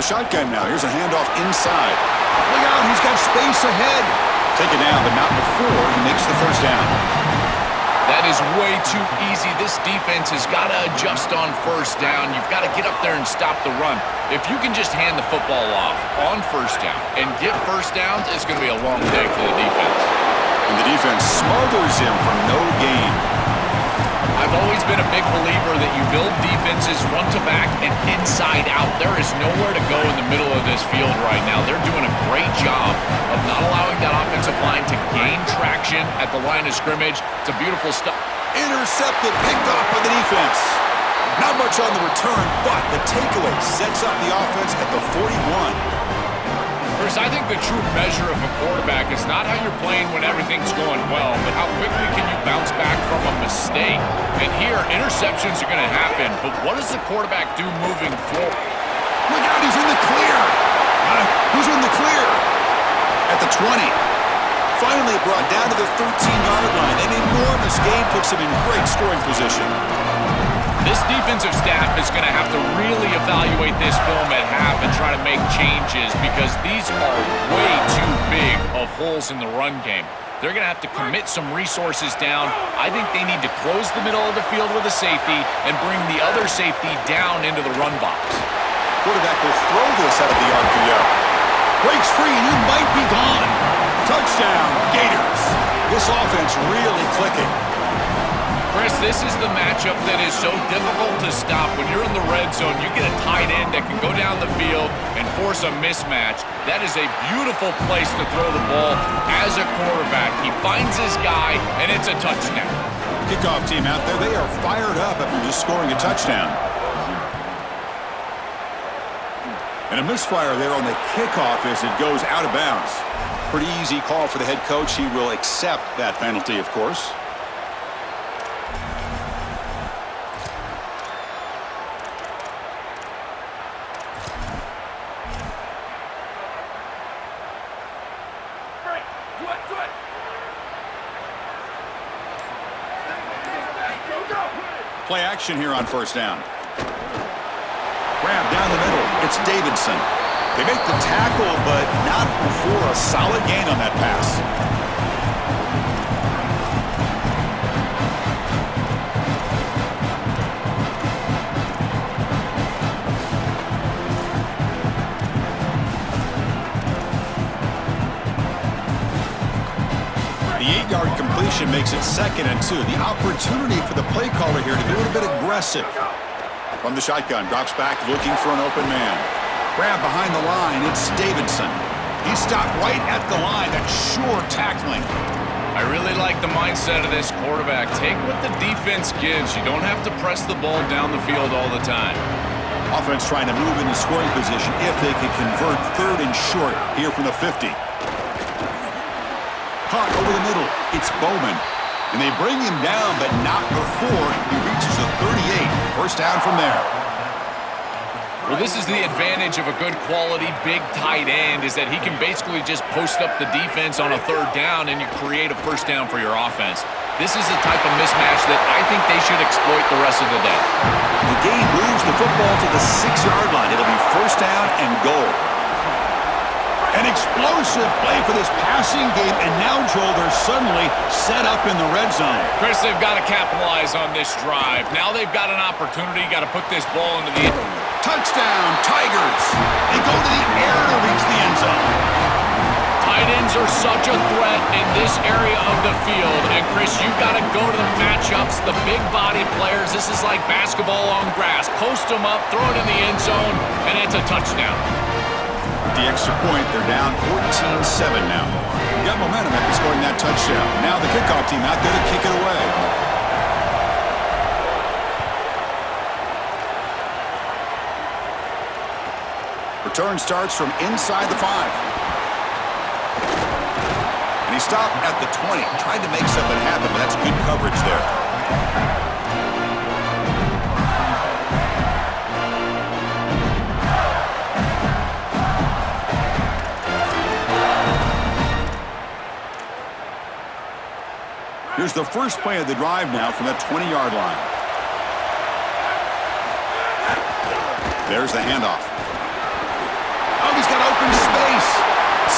shotgun now. Here's a handoff inside. Look out, he's got space ahead. Take it down, but not before he makes the first down. That is way too easy. This defense has got to adjust on first down. You've got to get up there and stop the run. If you can just hand the football off on first down and get first downs, it's going to be a long day for the defense. And the defense smothers him for no gain. I've always been a big believer that you build defenses front to back and inside out. There is nowhere to go in the middle of this field right now. They're doing a great job of not allowing that offensive line to gain traction at the line of scrimmage. It's a beautiful stuff. Intercepted, picked off by the defense. Not much on the return, but the takeaway sets up the offense at the 41. Chris, I think the true measure of a quarterback is not how you're playing when everything's going well, but how quickly can you bounce back from a mistake. And here, interceptions are going to happen, but what does the quarterback do moving forward? Look out, he's in the clear. Who's in the clear? At the 20. Finally brought down to the 13-yard line. An enormous gain puts him in great scoring position. This defensive staff is going to have to really evaluate this film at half and try to make changes because these are way too big of holes in the run game. They're going to have to commit some resources down. I think they need to close the middle of the field with a safety and bring the other safety down into the run box. Quarterback will throw this out of the RPO. Breaks free and you might be gone. Touchdown, Gators. This offense really clicking. Chris, this is the matchup that is so difficult to stop. When you're in the red zone, you get a tight end that can go down the field and force a mismatch. That is a beautiful place to throw the ball as a quarterback. He finds his guy, and it's a touchdown. Kickoff team out there, they are fired up after just scoring a touchdown. And a misfire there on the kickoff as it goes out of bounds. Pretty easy call for the head coach. He will accept that penalty, of course. Play action here on first down. Grab down the middle. It's Davidson. They make the tackle, but not before a solid gain on that pass. The 8-yard completion makes it 2nd and 2. The opportunity for the play caller here to be a little bit aggressive. From the shotgun, drops back looking for an open man. Grab behind the line, it's Davidson. He stopped right at the line. That's sure tackling. I really like the mindset of this quarterback. Take what the defense gives. You don't have to press the ball down the field all the time. Offense trying to move into scoring position if they can convert 3rd and short here from the 50. Caught over the middle. It's Bowman. And they bring him down, but not before he reaches the 38. First down from there. Well, this is the advantage of a good quality big tight end is that he can basically just post up the defense on a 3rd down and you create a first down for your offense. This is the type of mismatch that I think they should exploit the rest of the day. The game moves the football to the 6-yard line. It'll be first down and goal. An explosive play for this passing game, and now, Joel, they're suddenly set up in the red zone. Chris, they've got to capitalize on this drive. Now they've got an opportunity. Got to put this ball into the end. Touchdown, Tigers. They go to the air to reach the end zone. Tight ends are such a threat in this area of the field. And, Chris, you've got to go to the matchups, the big body players. This is like basketball on grass. Post them up, throw it in the end zone, and it's a touchdown. The extra point, they're down 14-7 now. Got momentum after scoring that touchdown. Now the kickoff team out there to kick it away. Return starts from inside the 5. And he stopped at the 20. Tried to make something happen, but that's good coverage there. Here's the first play of the drive now from that 20-yard line. There's the handoff.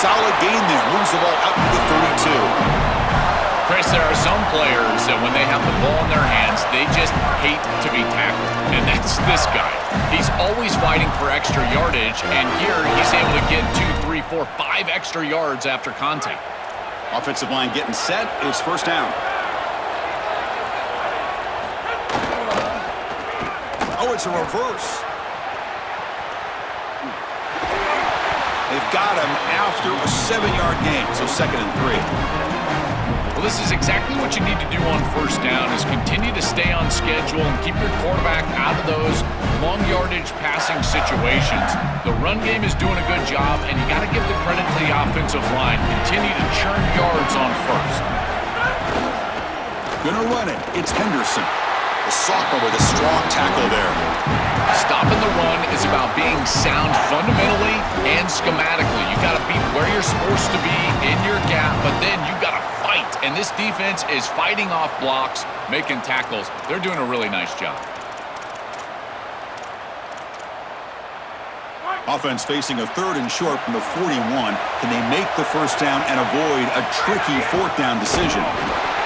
solid gain there. Moves the ball out to the 32. Chris, there are some players that when they have the ball in their hands, they just hate to be tackled. And that's this guy. He's always fighting for extra yardage, and here he's able to get 2, 3, 4, 5 extra yards after contact. Offensive line getting set. It's first down. Oh, it's a reverse. They've got him after a 7-yard gain, so 2nd and 3. Well, this is exactly what you need to do on first down is continue to stay on schedule and keep your quarterback out of those long yardage passing situations. The run game is doing a good job, and you got to give the credit to the offensive line. Continue to churn yards on first. Gonna run it. It's Henderson. The sophomore with a strong tackle there. Stopping the run is about being sound fundamentally and schematically. You got to be where you're supposed to be in your gap, but then you got to fight. And this defense is fighting off blocks, making tackles. They're doing a really nice job. Offense facing a 3rd and short from the 41. Can they make the first down and avoid a tricky 4th down decision?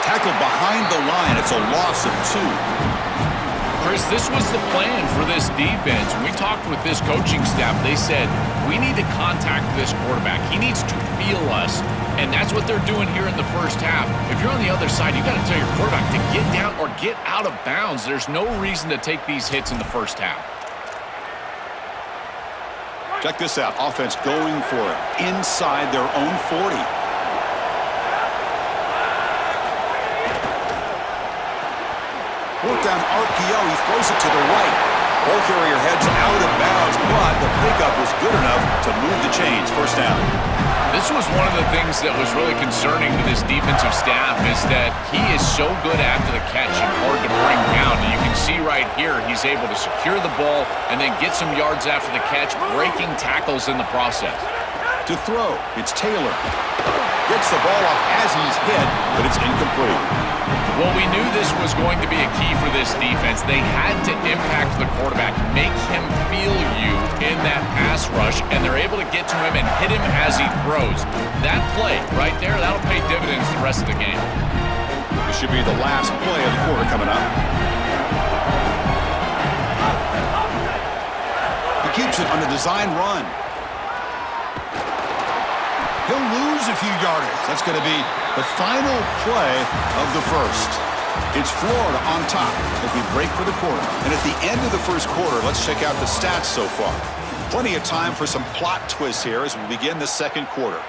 Tackle behind the line. It's a loss of 2. Chris, this was the plan for this defense. When we talked with this coaching staff, they said, we need to contact this quarterback. He needs to feel us, and that's what they're doing here in the first half. If you're on the other side, you got to tell your quarterback to get down or get out of bounds. There's no reason to take these hits in the first half. Check this out. Offense going for it inside their own 40. 4th down RPO. He throws it to the right. Ball carrier heads out of bounds, but the pickup was good enough to move the chains. First down. This was one of the things that was really concerning to this defensive staff is that he is so good after the catch and hard to bring down. And you can see right here he's able to secure the ball and then get some yards after the catch, breaking tackles in the process. To throw, it's Taylor. Gets the ball off as he's hit, but it's incomplete. Well, we knew this was going to be a key for this defense. They had to impact the quarterback, make him feel you in that pass rush, and they're able to get to him and hit him as he throws. That play right there, that'll pay dividends the rest of the game. This should be the last play of the quarter coming up. He keeps it on the design run. He'll lose a few yardage. That's going to be the final play of the first. It's Florida on top as we break for the quarter. And at the end of the first quarter, let's check out the stats so far. Plenty of time for some plot twists here as we begin the second quarter.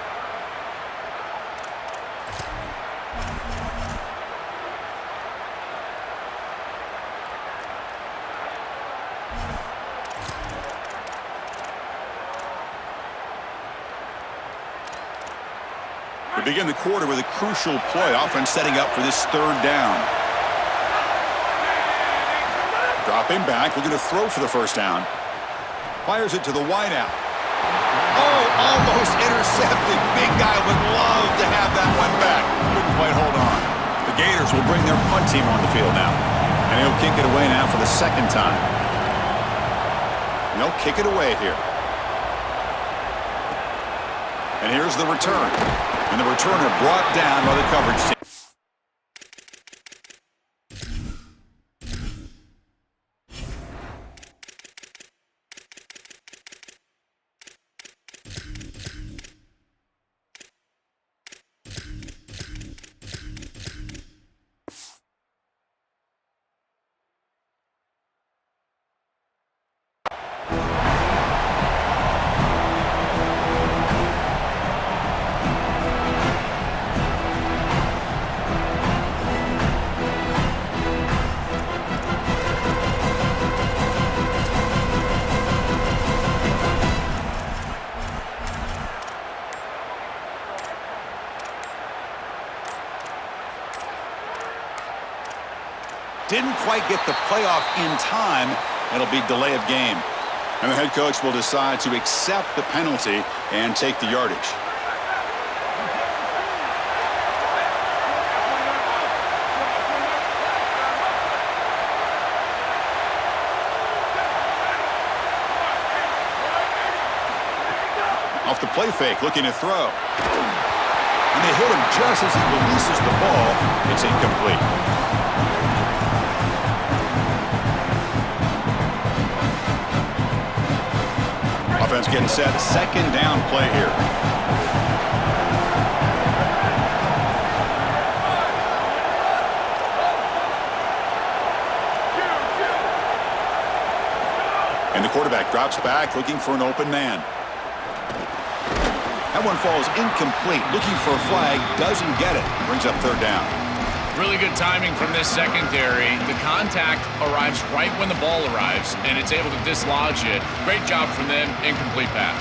We begin the quarter with a crucial play. Offense setting up for this 3rd down. Dropping back, looking to throw for the first down. Fires it to the wideout. Oh, almost intercepted. Big guy would love to have that one back. Couldn't quite hold on. The Gators will bring their punt team on the field now. And he'll kick it away now for the 2nd time. And they'll kick it away here. And here's the return. And the returner brought down by the coverage team. Didn't quite get the playoff in time. It'll be delay of game. And the head coach will decide to accept the penalty and take the yardage. Off the play fake, looking to throw. And they hit him just as he releases the ball. It's incomplete. Offense getting set. Second down play here. And the quarterback drops back, looking for an open man. That one falls incomplete. Looking for a flag, doesn't get it. Brings up third down. Really good timing from this secondary. The contact arrives right when the ball arrives, and it's able to dislodge it. Great job from them. Incomplete pass.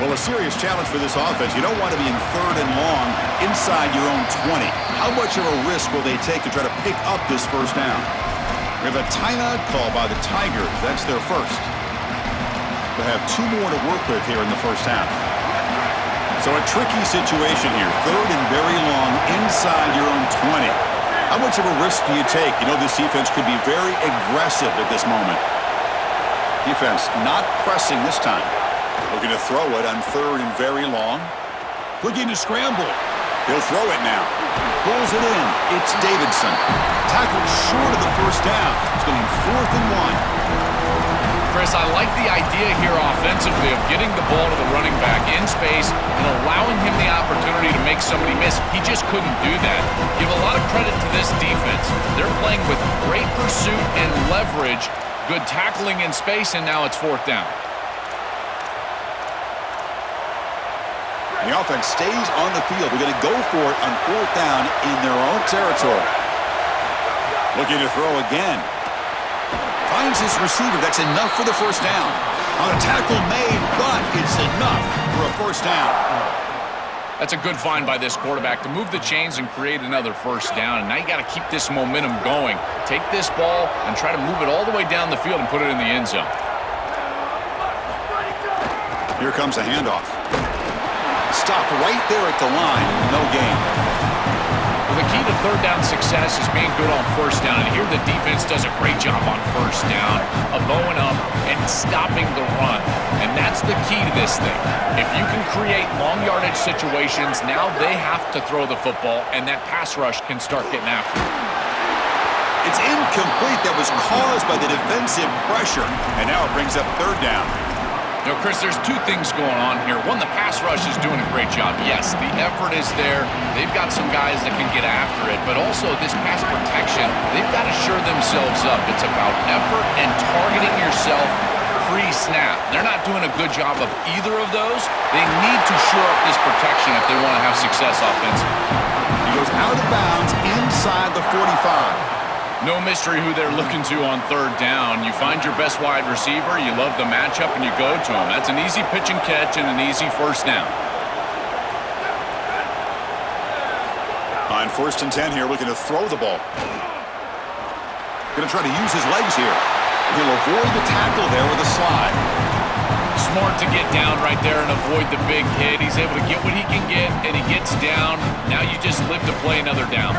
Well, a serious challenge for this offense. You don't want to be in third and long inside your own 20. How much of a risk will they take to try to pick up this first down? We have a timeout call by the Tigers. That's their first. They'll have 2 more to work with here in the first half. So a tricky situation here. Third and very long inside your own 20. How much of a risk do you take? You know this defense could be very aggressive at this moment. Defense not pressing this time. Looking to throw it on third and very long. Looking to scramble. He'll throw it now. Pulls it in. It's Davidson. Tackled short of the first down. It's going 4th and 1. Chris, I like the idea here offensively of getting the ball to the running back in space and allowing him the opportunity to make somebody miss. He just couldn't do that. Give a lot of credit to this defense. They're playing with great pursuit and leverage, good tackling in space, and now it's 4th down. The offense stays on the field. They're going to go for it on 4th down in their own territory. Looking to throw again. Finds his receiver. That's enough for the first down. On a tackle made, but it's enough for a first down. That's a good find by this quarterback to move the chains and create another first down. And now you got to keep this momentum going. Take this ball and try to move it all the way down the field and put it in the end zone. Here comes a handoff. Stopped right there at the line. No gain. Well, the key to third down success is being good on first down. And here the defense does a great job on first down of bowing up and stopping the run. And that's the key to this thing. If you can create long yardage situations, now they have to throw the football, and that pass rush can start getting after it. It's incomplete. That was caused by the defensive pressure. And now it brings up third down. You know, Chris, there's 2 things going on here. One, the pass rush is doing a great job. Yes, the effort is there. They've got some guys that can get after it. But also this pass protection, they've got to shore themselves up. It's about effort and targeting yourself pre-snap. They're not doing a good job of either of those. They need to shore up this protection if they want to have success offensively. He goes out of bounds inside the 45. No mystery who they're looking to on third down. You find your best wide receiver, you love the matchup, and you go to him. That's an easy pitch and catch and an easy first down. On 1st and 10 here, looking to throw the ball. Going to try to use his legs here. He'll avoid the tackle there with a slide. Smart to get down right there and avoid the big hit. He's able to get what he can get, and he gets down. Now you just live to play another down.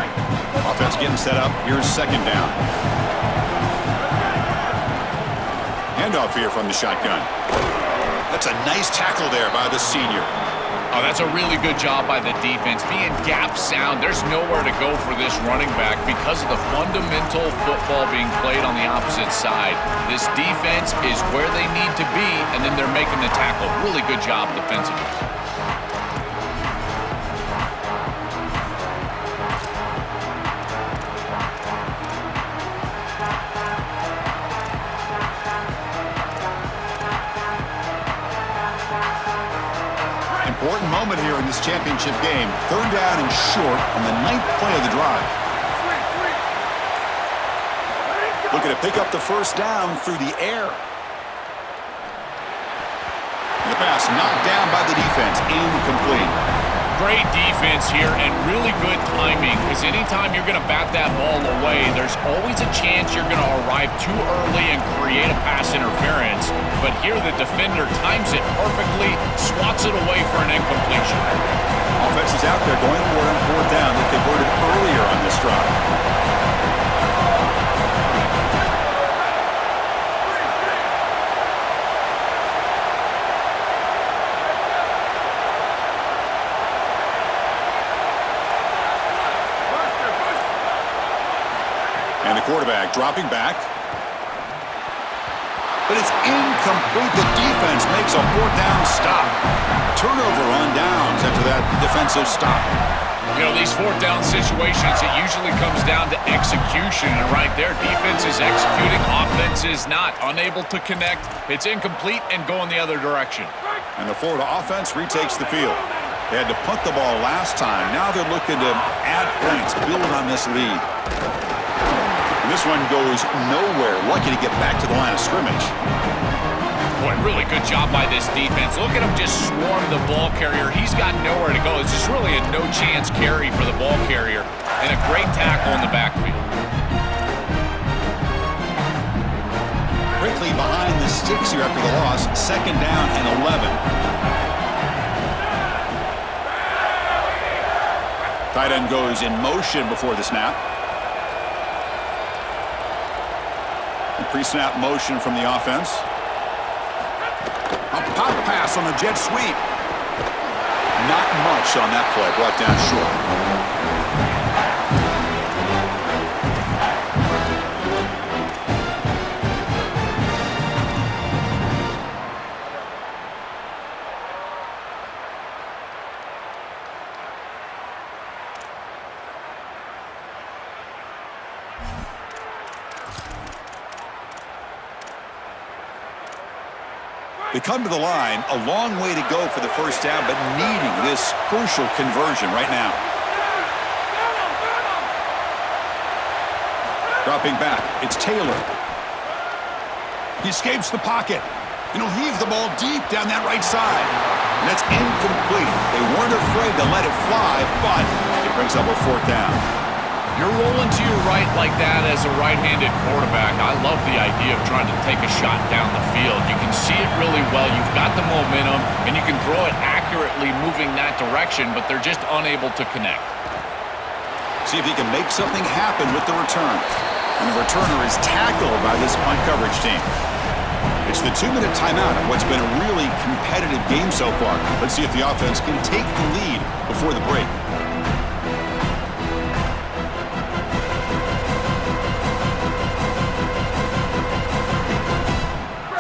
Offense getting set up. Here's second down. Handoff here from the shotgun. That's a nice tackle there by the senior. Oh, that's a really good job by the defense. Being gap sound, there's nowhere to go for this running back because of the fundamental football being played on the opposite side. This defense is where they need to be, and then they're making the tackle. Really good job defensively. Important moment here in this championship game. Third down and short on the 9th play of the drive. Looking to pick up the first down through the air. And the pass knocked down by the defense. Incomplete. Great defense here and really good timing, because anytime you're going to bat that ball away, there's always a chance you're going to arrive too early and create a pass interference. But here the defender times it perfectly, swats it away for an incompletion. Offense is out there going for it on 4th down that converted earlier on this drive. And the quarterback dropping back. But it's incomplete. The defense makes a fourth down stop. Turnover on downs after that defensive stop. You know, these fourth down situations, it usually comes down to execution. And right there, defense is executing, offense is not. Unable to connect. It's incomplete and going the other direction. And the Florida offense retakes the field. They had to punt the ball last time. Now they're looking to add points, build on this lead. And this one goes nowhere. Lucky to get back to the line of scrimmage. Boy, really good job by this defense. Look at him just swarm the ball carrier. He's got nowhere to go. It's just really a no-chance carry for the ball carrier. And a great tackle in the backfield. Quickly behind the sticks here after the loss. 2nd down and 11. Tight end goes in motion before the snap. Pre-snap motion from the offense. A pop pass on the jet sweep. Not much on that play. Brought down short. They come to the line, a long way to go for the first down, but needing this crucial conversion right now. Dropping back, it's Taylor. He escapes the pocket, and he'll heave the ball deep down that right side. And that's incomplete. They weren't afraid to let it fly, but it brings up a 4th down. You're rolling to your right like that as a right-handed quarterback. I love the idea of trying to take a shot down the field. You can see it really well. You've got the momentum, and you can throw it accurately moving that direction, but they're just unable to connect. See if he can make something happen with the return. And the returner is tackled by this punt coverage team. It's the 2-minute timeout of what's been a really competitive game so far. Let's see if the offense can take the lead before the break.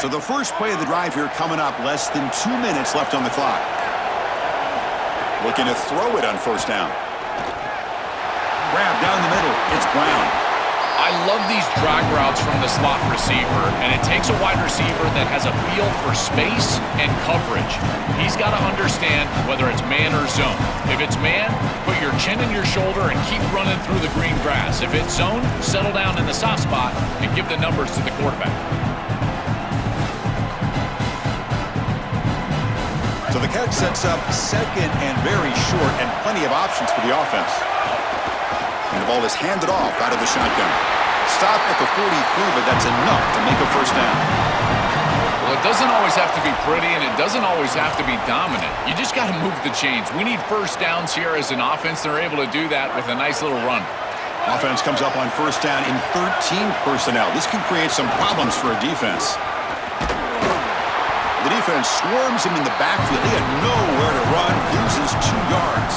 So the first play of the drive here coming up, less than 2 minutes left on the clock. Looking to throw it on 1st down. Grab down the middle, it's Brown. I love these drag routes from the slot receiver, and it takes a wide receiver that has a feel for space and coverage. He's got to understand whether it's man or zone. If it's man, put your chin in your shoulder and keep running through the green grass. If it's zone, settle down in the soft spot and give the numbers to the quarterback. So the catch sets up 2nd and very short, and plenty of options for the offense. And the ball is handed off out of the shotgun. Stop at the 43, but that's enough to make a 1st down. Well, it doesn't always have to be pretty, and it doesn't always have to be dominant. You just got to move the chains. We need 1st downs here as an offense. They're able to do that with a nice little run. Offense comes up on 1st down in 13 personnel. This can create some problems for a defense. The defense swarms him in the backfield. He had nowhere to run, loses 2 yards.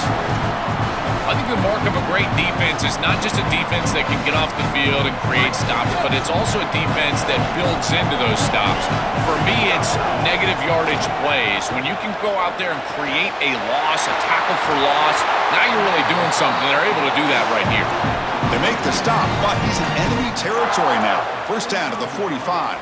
I think the mark of a great defense is not just a defense that can get off the field and create stops, but it's also a defense that builds into those stops. For me, it's negative yardage plays. When you can go out there and create a loss, a tackle for loss, now you're really doing something. They're able to do that right here. They make the stop, but he's in enemy territory now. 1st down to the 45.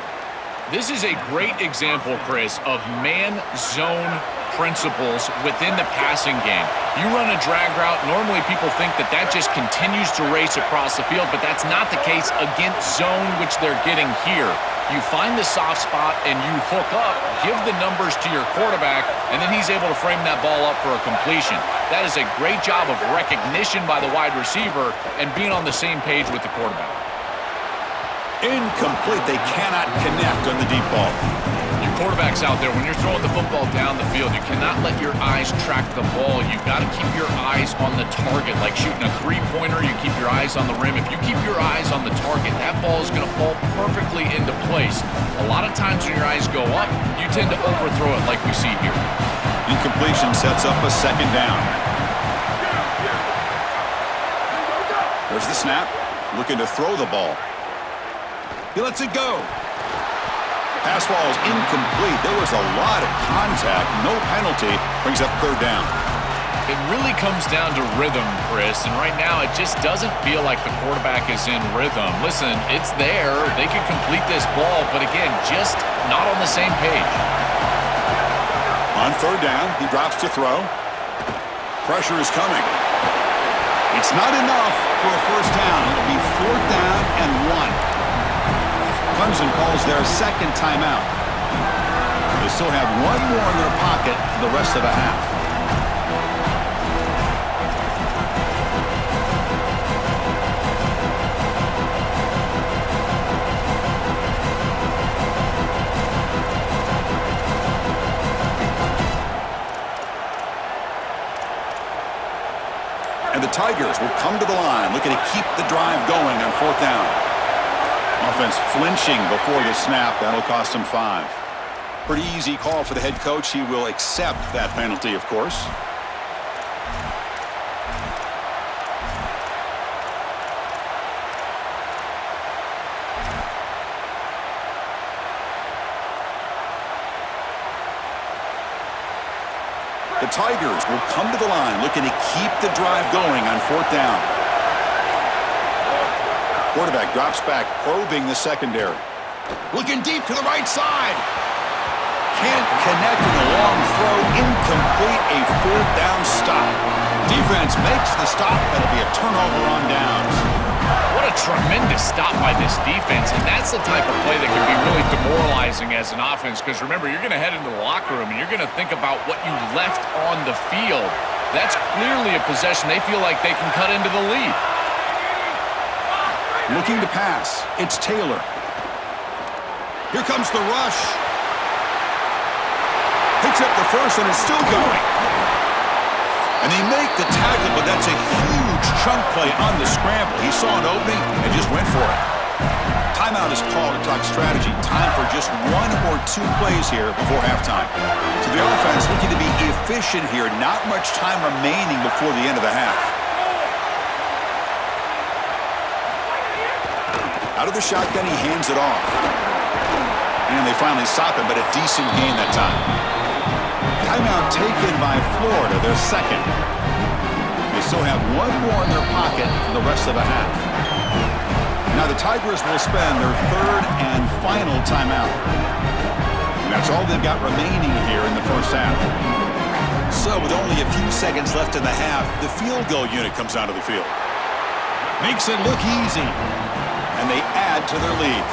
This is a great example, Chris, of man-zone principles within the passing game. You run a drag route, normally people think that that just continues to race across the field, but that's not the case against zone, which they're getting here. You find the soft spot and you hook up, give the numbers to your quarterback, and then he's able to frame that ball up for a completion. That is a great job of recognition by the wide receiver and being on the same page with the quarterback. Incomplete. They cannot connect on the deep ball. Your quarterback's out there. When you're throwing the football down the field, you cannot let your eyes track the ball. You've got to keep your eyes on the target. Like shooting a three-pointer, you keep your eyes on the rim. If you keep your eyes on the target, that ball is going to fall perfectly into place. A lot of times when your eyes go up, you tend to overthrow it like we see here. Incompletion sets up a 2nd down. There's the snap. looking to throw the ball. He lets it go. Pass ball is incomplete. There was a lot of contact. No penalty. Brings up third down. It really comes down to rhythm, Chris, and right now it just doesn't feel like the quarterback is in rhythm. Listen, it's there. They can complete this ball, but again, just not on the same page. On third down, he drops to throw. Pressure is coming. It's not enough for a first down. It'll be fourth down and 1. Clemson calls their second timeout. They still have one more in their pocket for the rest of the half. And the Tigers will come to the line, looking to keep the drive going on fourth down. Offense flinching before the snap. That'll cost him 5. Pretty easy call for the head coach. He will accept that penalty, of course. The Tigers will come to the line, looking to keep the drive going on fourth down. Quarterback drops back, probing the secondary. Looking deep to the right side. Can't connect with a long throw. Incomplete, a fourth down stop. Defense makes the stop. That'll be a turnover on downs. What a tremendous stop by this defense, and that's the type of play that can be really demoralizing as an offense, because remember, you're going to head into the locker room and you're going to think about what you left on the field. That's clearly a possession they feel like they can cut into the lead. Looking to pass. It's Taylor. Here comes the rush. Picks up the first and is still going. And they make the tackle, but that's a huge chunk play on the scramble. He saw an opening and just went for it. Timeout is called to talk strategy. Time for just 1 or 2 plays here before halftime. So the offense looking to be efficient here. Not much time remaining before the end of the half. Out of the shotgun, he hands it off. And they finally stop him, but a decent gain that time. Timeout taken by Florida, their second. They still have one more in their pocket for the rest of the half. Now the Tigers will spend their third and final timeout. And that's all they've got remaining here in the first half. So with only a few seconds left in the half, the field goal unit comes out of the field. Makes it look easy. And they add to their lead.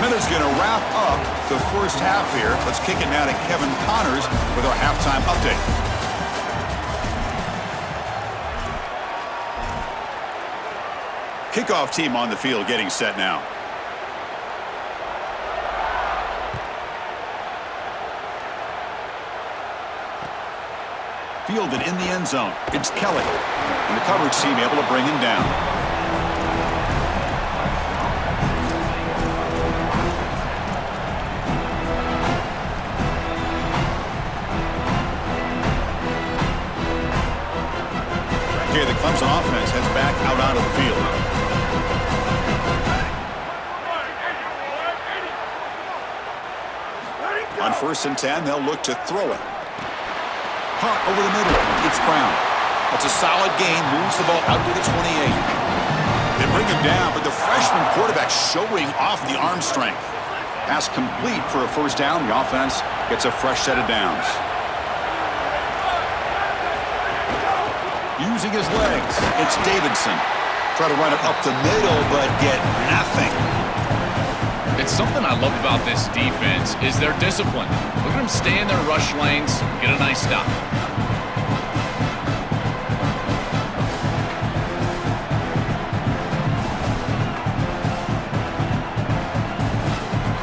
Miller's going to wrap up the first half here. Let's kick it now to Kevin Connors with our halftime update. Kickoff team on the field getting set now. Fielded in the end zone. It's Kelly. And the coverage team able to bring him down. Okay, the Clemson offense heads back out onto the field. On 1st and 10, they'll look to throw it. Hot over the middle. It's Brown. That's a solid gain. Moves the ball out to the 28. They bring him down, but the freshman quarterback showing off the arm strength. Pass complete for a first down. The offense gets a fresh set of downs. Using his legs, it's Davidson. Try to run it up the middle, but get nothing. It's something I love about this defense is their discipline. Look at them stay in their rush lanes, get a nice stop.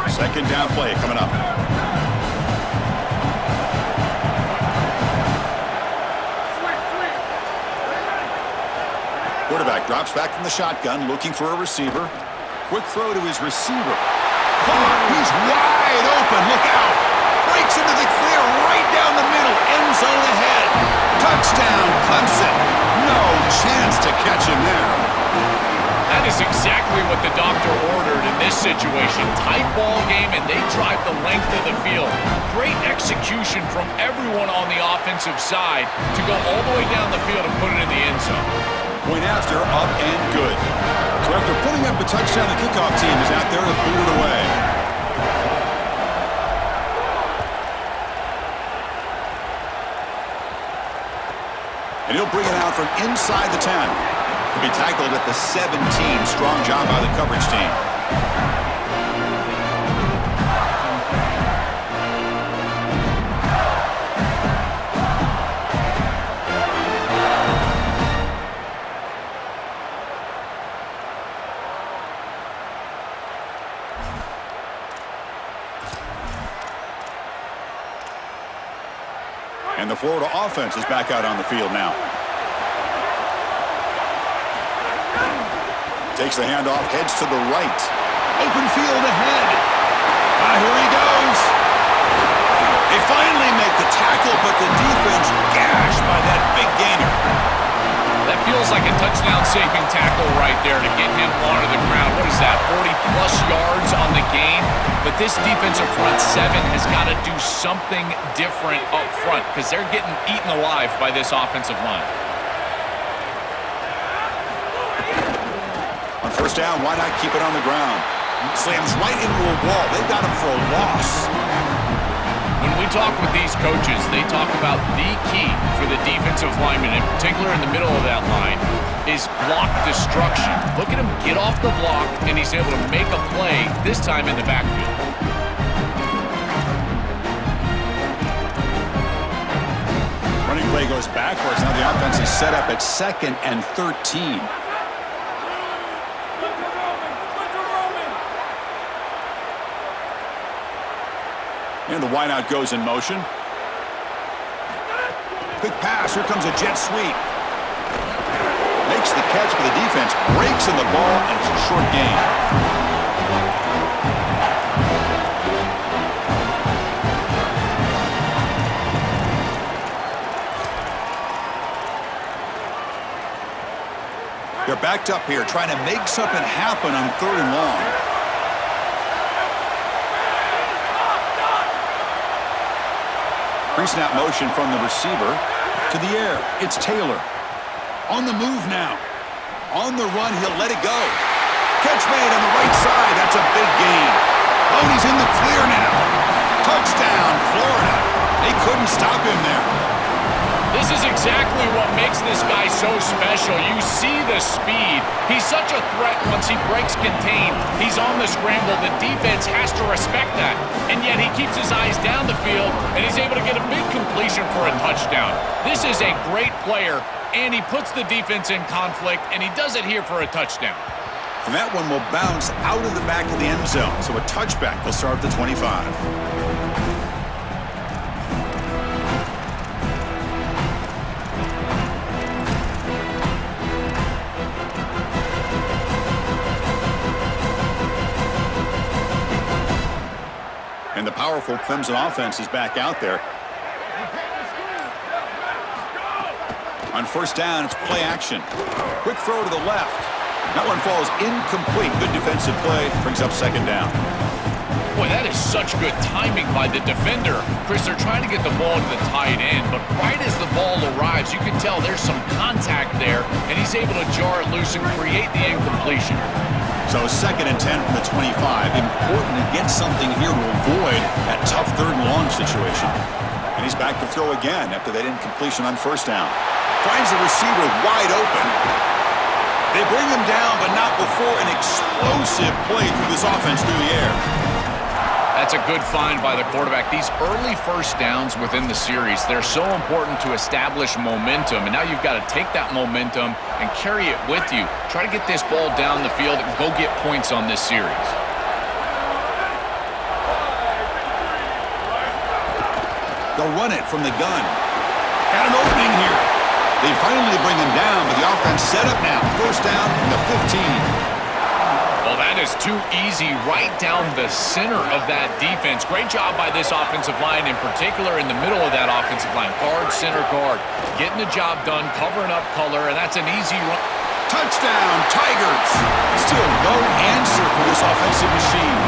Second down play coming up. Quarterback drops back from the shotgun, looking for a receiver. Quick throw to his receiver. Caught. He's wide open. Look out. Breaks into the clear right down the middle. End zone ahead. Touchdown, Clemson. No chance to catch him there. That is is exactly what the doctor ordered in this situation. Tight ball game, and they drive the length of the field. Great execution from everyone on the offensive side to go all the way down the field and put it in the end zone. Point after, up and good. So after putting up a touchdown, the kickoff team is out there to boot it away. And he'll bring it out from inside the 10. He'll be tackled at the 17. Strong job by the coverage team. And the Florida offense is back out on the field now. Takes the handoff, heads to the right. Open field ahead. Here he goes. They finally make the tackle, but the defense gashed by that big gainer. That feels like a touchdown-saving tackle right there to get him onto the ground. What is that, 40-plus yards on the gain? But this defensive front seven has got to do something different up front because they're getting eaten alive by this offensive line. On first down, why not keep it on the ground? Slams right into a wall. They got him for a loss. When we talk with these coaches, they talk about the key for the defensive lineman, in particular in the middle of that line, is block destruction. Look at him get off the block, and he's able to make a play, this time in the backfield. Running play goes backwards. Now the offense is set up at 2nd and 13. And the wideout goes in motion. Quick pass. Here comes a jet sweep. Makes the catch, but the defense breaks in the ball, and it's a short gain. They're backed up here, trying to make something happen on 3rd and long. Pre-snap motion from the receiver to the air. It's Taylor. On the move now. On the run, he'll let it go. Catch made on the right side. That's a big gain. Oh, he's in the clear now. Touchdown, Florida. They couldn't stop him there. This is exactly what makes this guy so special. You see the speed. He's such a threat once he breaks contain. He's on the scramble. The defense has to respect that. And yet he keeps his eyes down the field, and he's able to get a big completion for a touchdown. This is a great player, and he puts the defense in conflict, and he does it here for a touchdown. And that one will bounce out of the back of the end zone. So a touchback. They'll start at the 25. And the powerful Clemson offense is back out there. On first down, it's play action. Quick throw to the left. That one falls incomplete. Good defensive play. Brings up 2nd down. Boy, that is such good timing by the defender. Chris, they're trying to get the ball to the tight end, but right as the ball arrives, you can tell there's some contact there, and he's able to jar it loose and create the incompletion. So 2nd and 10 from the 25. Important to get something here to avoid that tough 3rd and long situation. And he's back to throw again after that incompletion on first down. Finds the receiver wide open. They bring him down, but not before an explosive play through this offense through the air. That's a good find by the quarterback. These early first downs within the series, they're so important to establish momentum. And now you've got to take that momentum and carry it with you. Try to get this ball down the field and go get points on this series. They'll run it from the gun. Got an opening here. They finally bring him down, but the offense set up now. First down from the 15. Well, that is too easy right down the center of that defense. Great job by this offensive line, in particular in the middle of that offensive line. Guard, center, guard. Getting the job done, covering up color, and that's an easy run. Touchdown, Tigers. Still no answer for this offensive machine.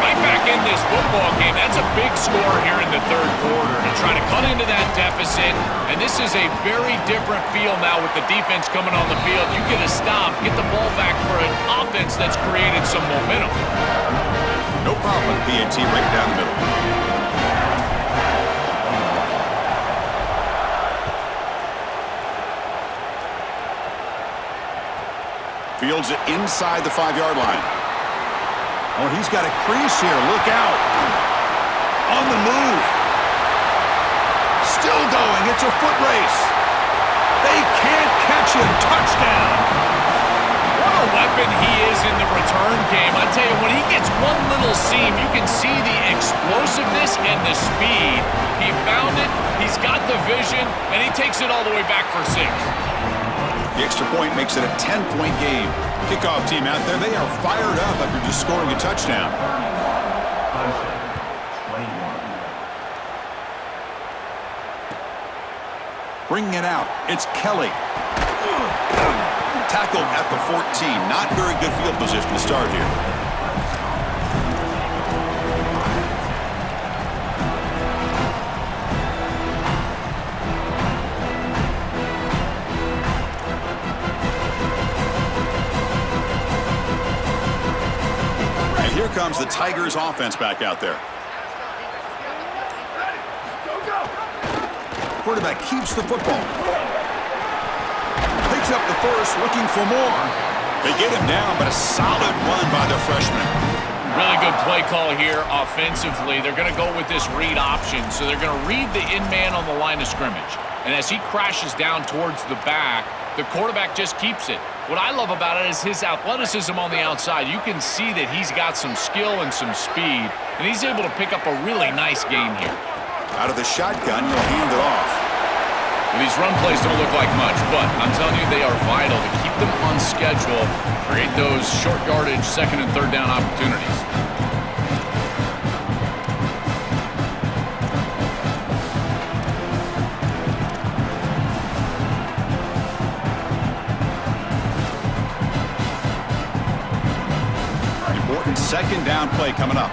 Right back in this football game. That's a big score here in the third quarter to try to cut into that deficit. And this is a very different feel now with the defense coming on the field. You get a stop, get the ball back for an offense that's created some momentum. No problem with PAT right down the middle. Fields it inside the 5-yard line. Oh, he's got a crease here. Look out. On the move. Still going. It's a foot race. They can't catch him. Touchdown. What a weapon he is in the return game. I tell you, when he gets one little seam, you can see the explosiveness and the speed. He found it, he's got the vision, and he takes it all the way back for 6. The extra point makes it a 10-point game. Kickoff team out there, they are fired up after just scoring a touchdown. Bringing it out, it's Kelly. Tackled at the 14. Not very good field position to start here. Here comes the Tigers offense back out there. Quarterback keeps the football. Picks up the first, looking for more. They get him down, but a solid run by the freshman. Really good play call here offensively. They're going to go with this read option, so they're going to read the in-man on the line of scrimmage. And as he crashes down towards the back, the quarterback just keeps it. What I love about it is his athleticism on the outside. You can see that he's got some skill and some speed, and he's able to pick up a really nice gain here. Out of the shotgun, you'll hand it off. Well, these run plays don't look like much, but I'm telling you, they are vital to keep them on schedule, create those short yardage second and third down opportunities. Second down play coming up.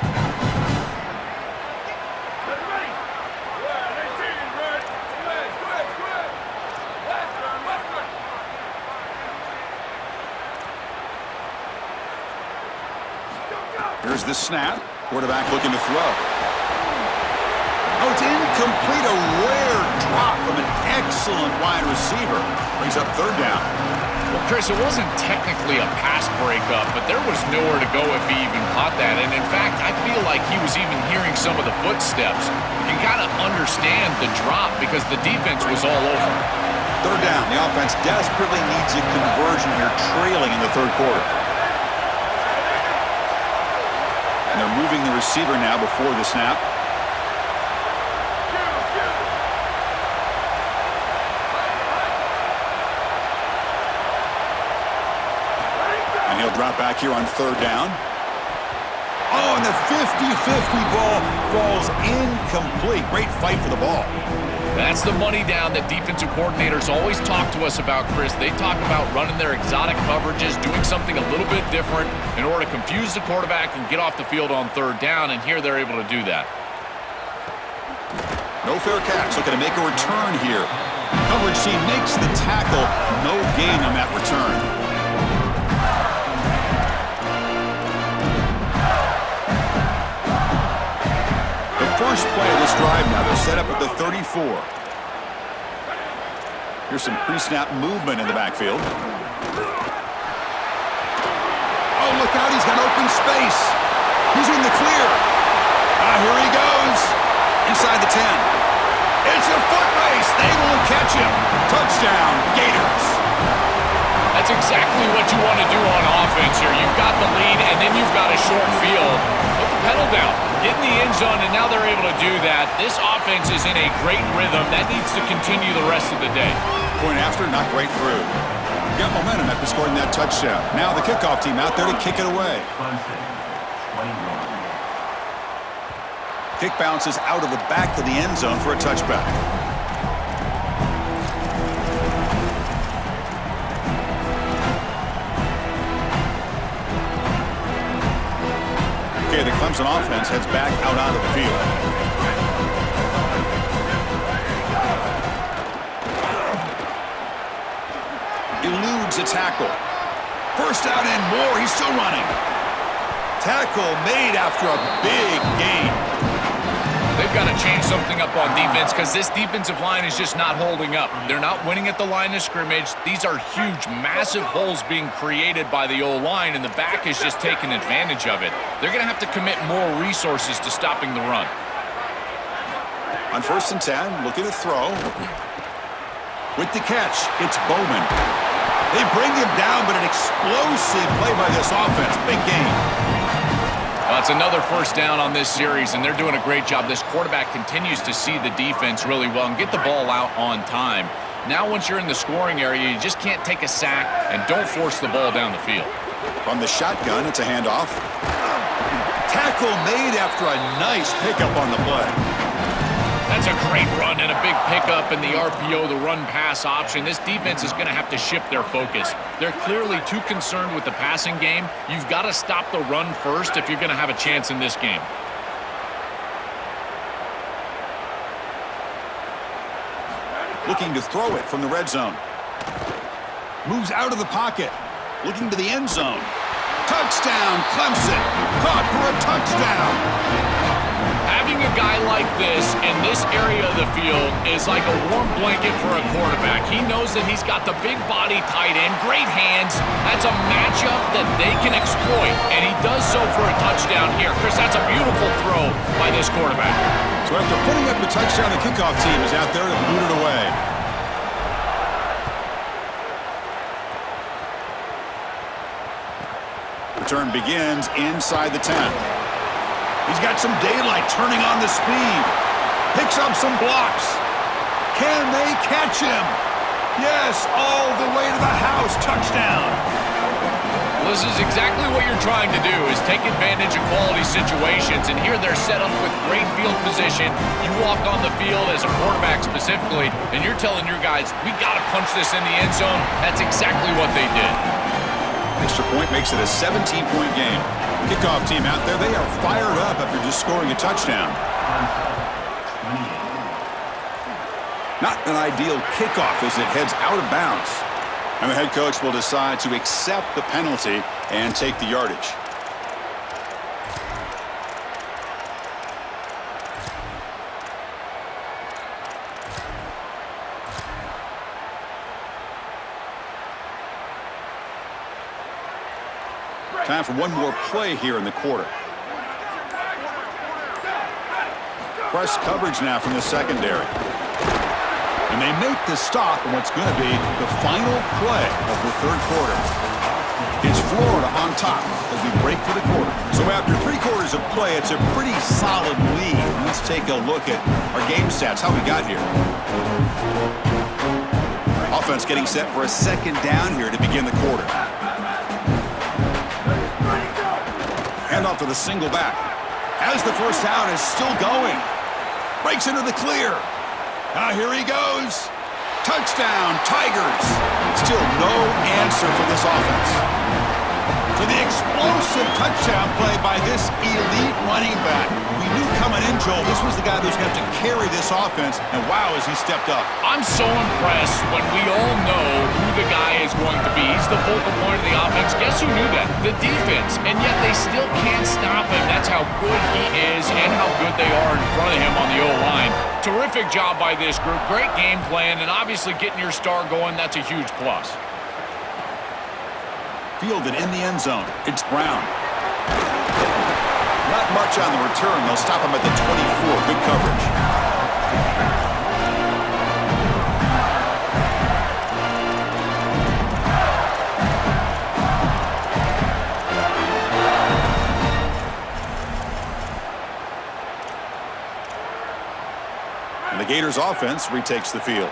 Here's the snap. Quarterback looking to throw. Oh, it's incomplete. A rare drop from an excellent wide receiver. Brings up third down. Well, Chris, it wasn't technically a pass breakup, but there was nowhere to go if he even caught that. And, in fact, I feel like he was even hearing some of the footsteps. You can kind of understand the drop because the defense was all over. Third down. The offense desperately needs a conversion here, trailing in the third quarter. And they're moving the receiver now before the snap. He'll drop back here on third down. Oh, and the 50-50 ball falls incomplete. Great fight for the ball. That's the money down that defensive coordinators always talk to us about, Chris. They talk about running their exotic coverages, doing something a little bit different in order to confuse the quarterback and get off the field on third down, and here they're able to do that. No fair catch. Looking to make a return here. Coverage team makes the tackle. No gain on that return. First play of this drive now. They're set up at the 34. Here's some pre-snap movement in the backfield. Oh, look out. He's got open space. He's in the clear. Here he goes. Inside the 10. It's a foot race. They will catch him. Touchdown, Gators. That's exactly what you want to do on offense here. You've got the lead, and then you've got a short field. Put the pedal down. Get in the end zone, and now they're able to do that. This offense is in a great rhythm. That needs to continue the rest of the day. Point after, knocked right through. Got momentum after scoring that touchdown. Now the kickoff team out there to kick it away. Kick bounces out of the back of the end zone for a touchback. the Clemson offense heads back out onto the field. Eludes a tackle. First down and more. He's still running. Tackle made after a big gain. They've got to change something up on defense because this defensive line is just not holding up. They're not winning at the line of scrimmage. These are huge, massive holes being created by the O-line, and the back is just taking advantage of it. They're going to have to commit more resources to stopping the run. On 1st and 10, looking to throw. With the catch, it's Bowman. They bring him down, but an explosive play by this offense. Big game. It's another first down on this series, and they're doing a great job. This quarterback continues to see the defense really well and get the ball out on time. Now, once you're in the scoring area, you just can't take a sack and don't force the ball down the field. From the shotgun, it's a handoff. Tackle made after a nice pickup on the play. That's a great run and a big pickup in the RPO, the run-pass option. This defense is going to have to shift their focus. They're clearly too concerned with the passing game. You've got to stop the run first if you're going to have a chance in this game. Looking to throw it from the red zone. Moves out of the pocket. Looking to the end zone. Touchdown, Clemson. Caught for a touchdown. Having a guy like this in this area of the field is like a warm blanket for a quarterback. He knows that he's got the big body tight end, great hands. That's a matchup that they can exploit, and he does so for a touchdown here. Chris, that's a beautiful throw by this quarterback. So after putting up the touchdown, the kickoff team is out there to boot it away. Return begins inside the 10. He's got some daylight, turning on the speed. Picks up some blocks. Can they catch him? Yes, all the way to the house. Touchdown. Well, this is exactly what you're trying to do, is take advantage of quality situations. And here they're set up with great field position. You walk on the field as a quarterback specifically, and you're telling your guys, we got to punch this in the end zone. That's exactly what they did. Extra point makes it a 17-point game. Kickoff team out there, they are fired up after just scoring a touchdown. Not an ideal kickoff as it heads out of bounds. And the head coach will decide to accept the penalty and take the yardage. Time for one more play here in the quarter. Press coverage now from the secondary. And they make the stop on what's going to be the final play of the third quarter. It's Florida on top as we break for the quarter. So after 3 quarters of play, it's a pretty solid lead. Let's take a look at our game stats, how we got here. Offense getting set for a second down here to begin the quarter. Handoff to the single back. As the first down is still going. Breaks into the clear. Here he goes. Touchdown, Tigers. Still no answer for this offense. To the explosive touchdown play by this elite running back. We knew coming in, Joel, this was the guy who's going to have to carry this offense, and wow, has he stepped up. I'm so impressed when we all know who the guy is going to be. He's the focal point of the offense. Guess who knew that? The defense. And yet they still can't stop him. That's how good he is and how good they are in front of him on the O-line. Terrific job by this group. Great game plan, and obviously getting your star going, that's a huge plus. Fielded in the end zone. It's Brown. Not much on the return. They'll stop him at the 24. Good coverage. And the Gators offense retakes the field.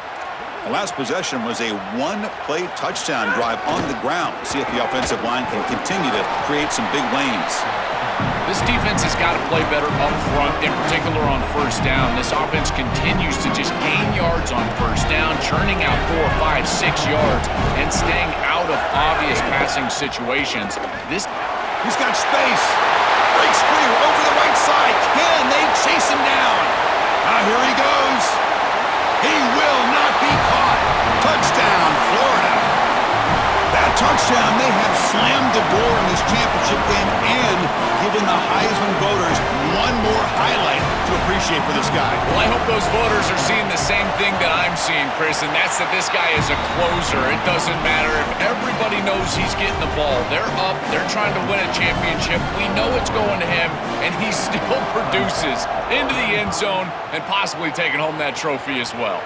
The last possession was a one-play touchdown drive on the ground. See if the offensive line can continue to create some big lanes. This defense has got to play better up front, in particular on first down. This offense continues to just gain yards on first down, churning out 4, 5, 6 yards, and staying out of obvious passing situations. He's got space. breaks free over the right side. Can they chase him down? Here he goes. He will not be caught. Touchdown, Florida. That touchdown may have slammed the door in this championship game and given the Heisman voters one more highlight to appreciate for this guy. Well, I hope those voters are seeing the same thing that I'm seeing, Chris, and that's that this guy is a closer. It doesn't matter if everybody knows he's getting the ball. They're up. They're trying to win a championship. We know it's going to him, and he still produces into the end zone and possibly taking home that trophy as well.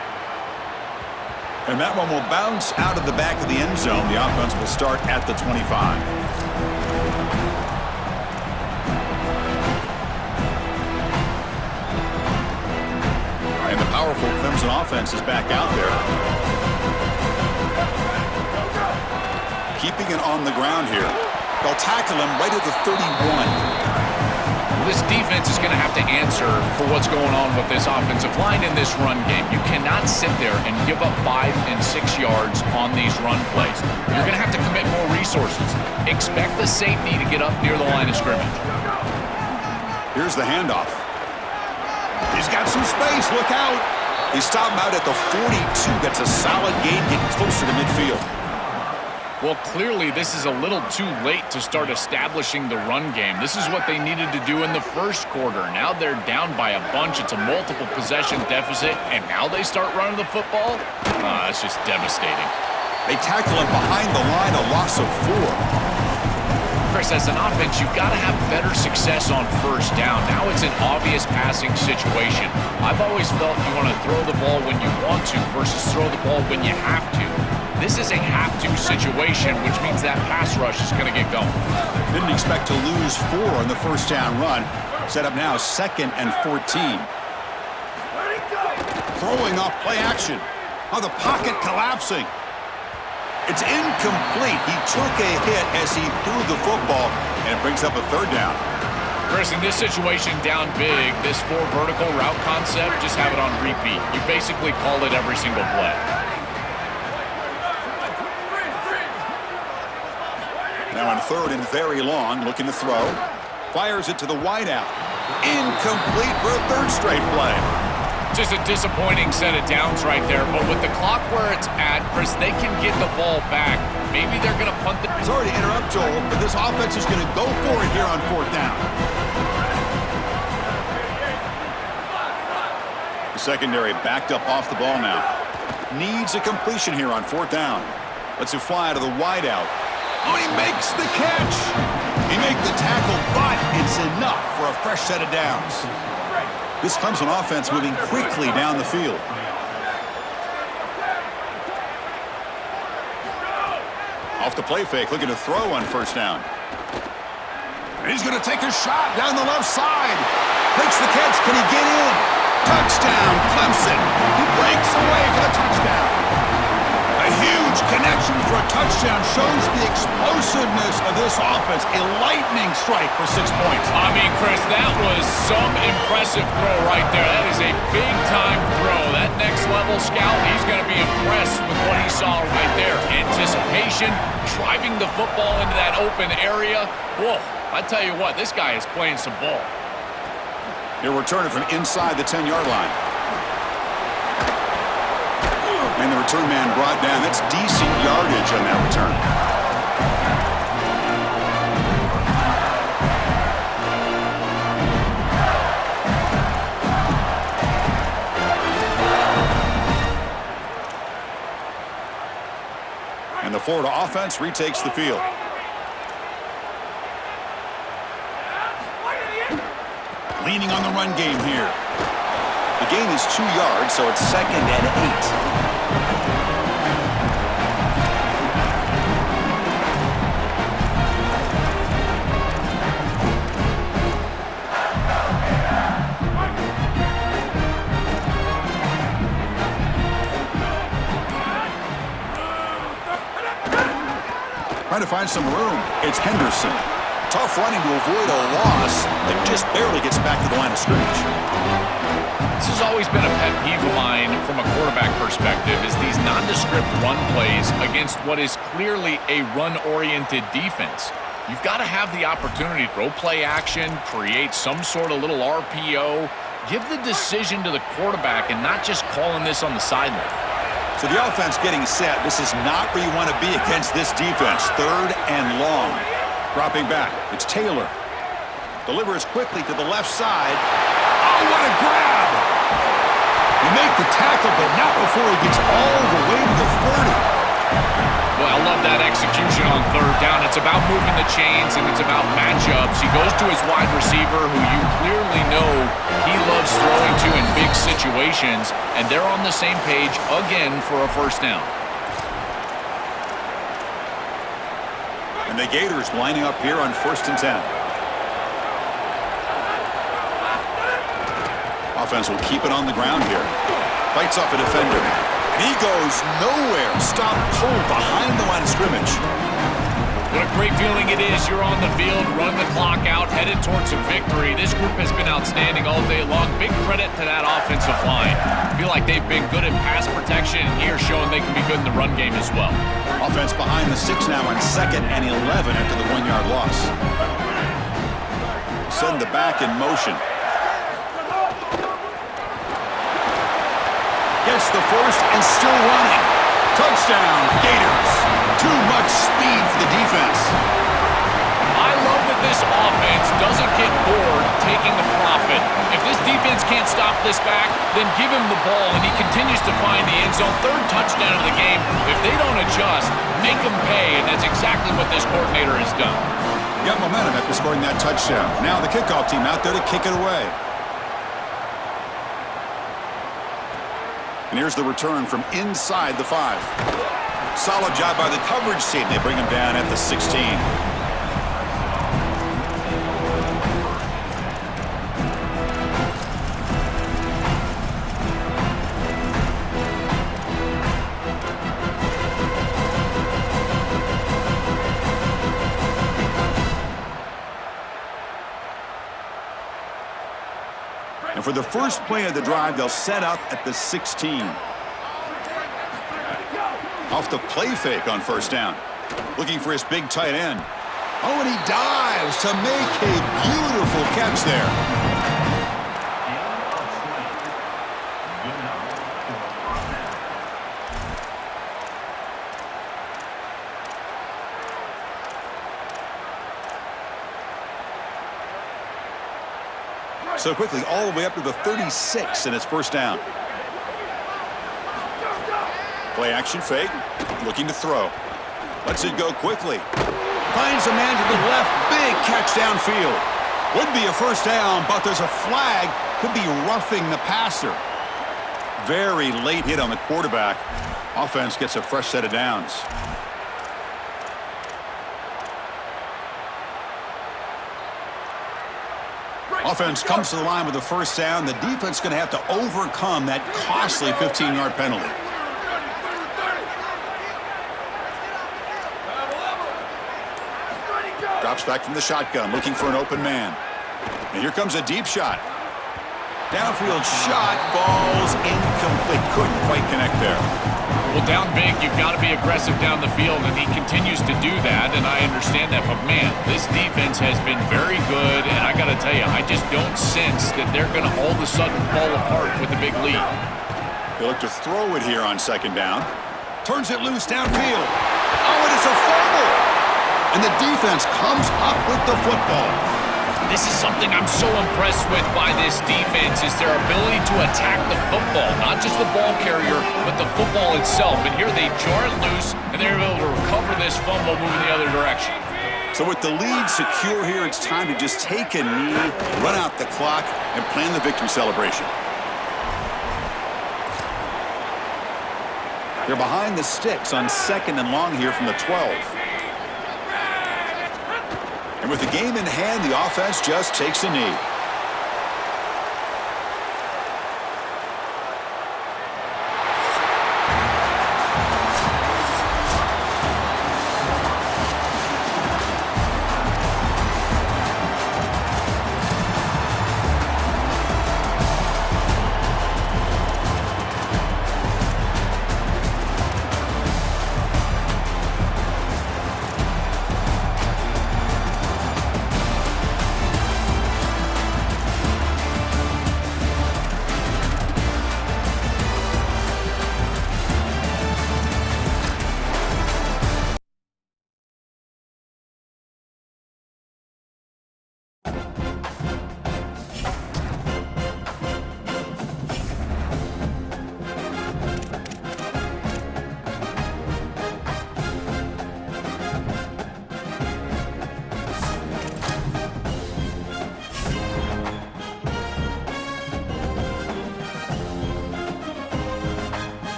And that one will bounce out of the back of the end zone. The offense will start at the 25. And the powerful Clemson offense is back out there. Keeping it on the ground here. They'll tackle him right at the 31. This defense is going to have to answer for what's going on with this offensive line in this run game. You cannot sit there and give up 5 and 6 yards on these run plays. You're going to have to commit more resources. Expect the safety to get up near the line of scrimmage. Here's the handoff. He's got some space. Look out. He stopped him out at the 42. That's a solid gain, getting closer to midfield. Well, clearly this is a little too late to start establishing the run game. This is what they needed to do in the first quarter. Now they're down by a bunch. It's a multiple possession deficit, and now they start running the football? That's just devastating. They tackle him behind the line, a loss of 4. Chris, as an offense, you've got to have better success on first down. Now it's an obvious passing situation. I've always felt you want to throw the ball when you want to versus throw the ball when you have to. This is a have-to situation, which means that pass rush is going to get going. Didn't expect to lose 4 on the first down run. Set up now 2nd and 14. Throwing off play action. Oh, the pocket collapsing. It's incomplete. He took a hit as he threw the football, and it brings up a 3rd down. Chris, in this situation, down big, this 4 vertical route concept, just have it on repeat. You basically call it every single play. Now on 3rd and very long, looking to throw. Fires it to the wideout. Incomplete for a 3rd straight play. Just a disappointing set of downs right there, but with the clock where it's at, Chris, they can get the ball back. Maybe they're going to punt the... Sorry to interrupt, Joel, but this offense is going to go for it here on 4th down. The secondary backed up off the ball now. Needs a completion here on 4th down. Lets it fly to the wideout. Oh, he makes the catch. He made the tackle, but it's enough for a fresh set of downs. This Clemson offense moving quickly down the field. Off the play fake, looking to throw on 1st down. And he's going to take a shot down the left side. Makes the catch. Can he get in? Touchdown, Clemson. He breaks away for the touchdown. A huge connection for a touchdown shows the explosiveness of this offense. A lightning strike for 6 points. I mean, Chris, that was some impressive throw right there. That is a big-time throw. That next-level scout, he's going to be impressed with what he saw right there. Anticipation, driving the football into that open area. Whoa, I tell you what, this guy is playing some ball. He'll return it from inside the 10-yard line. And the return man brought down. That's decent yardage on that return. And the Florida offense retakes the field. Leaning on the run game here. The gain is 2 yards, so it's 2nd and 8. Trying to find some room. It's Henderson. Tough running to avoid a loss that just barely gets back to the line of scrimmage. This has always been a pet peeve of mine from a quarterback perspective, is these nondescript run plays against what is clearly a run-oriented defense. you've got to have the opportunity to throw play action, create some sort of little RPO, give the decision to the quarterback and not just calling this on the sideline. So the offense getting set. This is not where you want to be against this defense. 3rd and long. Dropping back. It's Taylor. Delivers quickly to the left side. Oh, what a grab! You make the tackle, but not before he gets all the way to the 40. Well, I love that execution on 3rd down. It's about moving the chains, and it's about matchups. He goes to his wide receiver, who you clearly know he loves throwing to in big situations, and they're on the same page again for a 1st down. And the Gators lining up here on 1st and 10. Offense will keep it on the ground here. Fights off a defender. And he goes nowhere. Stop cold behind the line of scrimmage. What a great feeling it is. You're on the field, run the clock out, headed towards a victory. This group has been outstanding all day long. Big credit to that offensive line. I feel like they've been good in pass protection, and here showing they can be good in the run game as well. Offense behind the 6 now on 2nd and 11 after the 1-yard loss. Send the back in motion. Gets the first and still running. Touchdown, Gators. Too much speed for the defense. I love that this offense doesn't get bored taking the profit. If this defense can't stop this back, then give him the ball, and he continues to find the end zone. 3rd touchdown of the game. If they don't adjust, make them pay, and that's exactly what this coordinator has done. Got momentum after scoring that touchdown. Now the kickoff team out there to kick it away. And here's the return from inside the 5. Solid job by the coverage team. They bring him down at the 16. And for the first play of the drive, they'll set up at the 16. Off the play fake on 1st down. Looking for his big tight end. Oh, and he dives to make a beautiful catch there. So quickly, all the way up to the 36, and it's 1st down. Play action fake, looking to throw. Lets it go quickly. Finds a man to the left, big catch downfield. Would be a 1st down, but there's a flag. Could be roughing the passer. Very late hit on the quarterback. Offense gets a fresh set of downs. Offense comes to the line with a 1st down. The defense is going to have to overcome that costly 15-yard penalty. Drops back from the shotgun, looking for an open man. And here comes a deep shot. Downfield shot falls incomplete. Couldn't quite connect there. Well, down big, you've got to be aggressive down the field, and he continues to do that, and I understand that. But, man, this defense has been very good, and I got to tell you, I just don't sense that they're going to all of a sudden fall apart with the big lead. They look to throw it here on 2nd down. Turns it loose downfield. Oh, and it's a fumble. And the defense comes up with the football. This is something I'm so impressed with by this defense is their ability to attack the football, not just the ball carrier, but the football itself. And here they jar it loose, and they're able to recover this fumble moving the other direction. So with the lead secure here, it's time to just take a knee, run out the clock, and plan the victory celebration. They're behind the sticks on 2nd and long here from the 12. And with the game in hand, the offense just takes a knee.